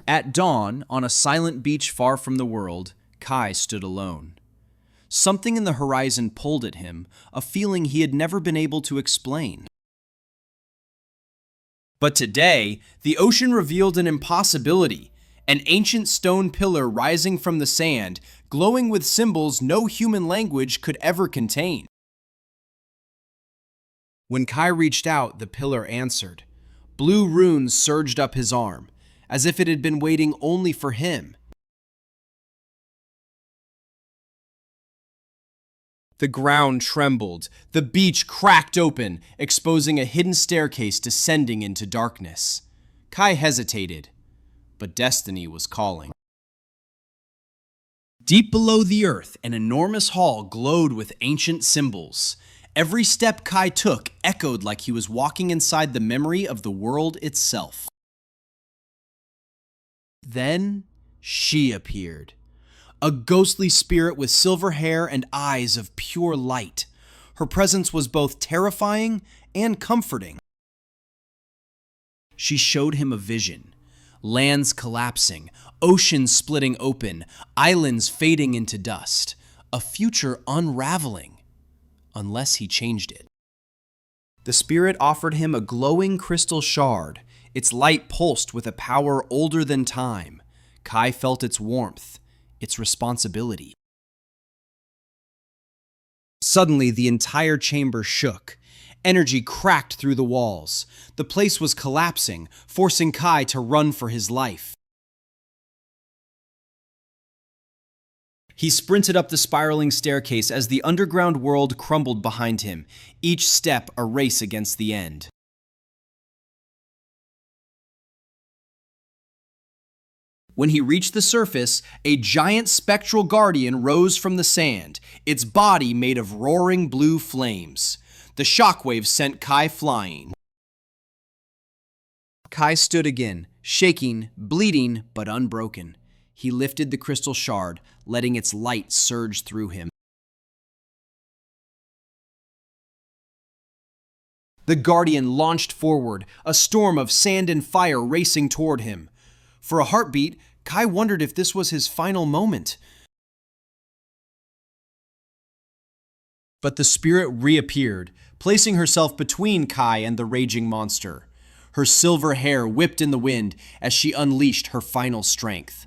At dawn, on a silent beach far from the world, Kai stood alone. Something in the horizon pulled at him, a feeling he had never been able to explain. But today, the ocean revealed an impossibility, an ancient stone pillar rising from the sand, glowing with symbols no human language could ever contain. When Kai reached out, the pillar answered. Blue runes surged up his arm, as if it had been waiting only for him. The ground trembled, the beach cracked open, exposing a hidden staircase descending into darkness. Kai hesitated, but destiny was calling. Deep below the earth, an enormous hall glowed with ancient symbols. Every step Kai took echoed like he was walking inside the memory of the world itself. Then she appeared. A ghostly spirit with silver hair and eyes of pure light. Her presence was both terrifying and comforting. She showed him a vision. Lands collapsing, oceans splitting open, islands fading into dust. A future unraveling, unless he changed it. The spirit offered him a glowing crystal shard. Its light pulsed with a power older than time. Kai felt its warmth, its responsibility. Suddenly, the entire chamber shook. Energy cracked through the walls. The place was collapsing, forcing Kai to run for his life. He sprinted up the spiraling staircase as the underground world crumbled behind him, each step a race against the end. When he reached the surface, a giant spectral guardian rose from the sand, its body made of roaring blue flames. The shockwaves sent Kai flying. Kai stood again, shaking, bleeding, but unbroken. He lifted the crystal shard, letting its light surge through him. The guardian launched forward, a storm of sand and fire racing toward him. For a heartbeat, Kai wondered if this was his final moment. But the spirit reappeared, placing herself between Kai and the raging monster. Her silver hair whipped in the wind as she unleashed her final strength.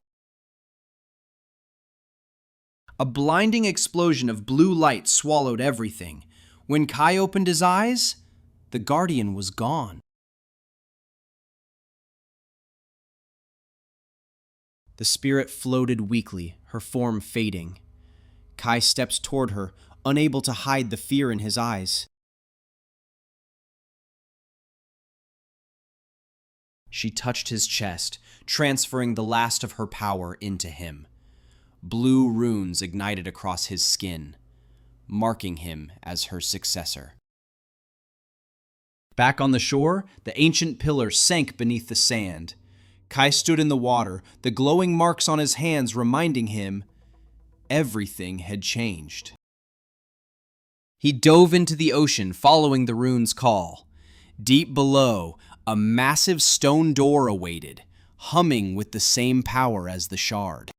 A blinding explosion of blue light swallowed everything. When Kai opened his eyes, the guardian was gone. The spirit floated weakly, her form fading. Kai steps toward her, unable to hide the fear in his eyes. She touched his chest, transferring the last of her power into him. Blue runes ignited across his skin, marking him as her successor. Back on the shore, the ancient pillar sank beneath the sand. Kai stood in the water, the glowing marks on his hands reminding him everything had changed. He dove into the ocean, following the rune's call. Deep below, a massive stone door awaited, humming with the same power as the shard.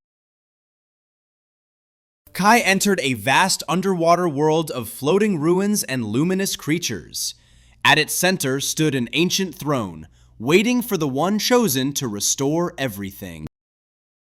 Kai entered a vast underwater world of floating ruins and luminous creatures. At its center stood an ancient throne, waiting for the one chosen to restore everything.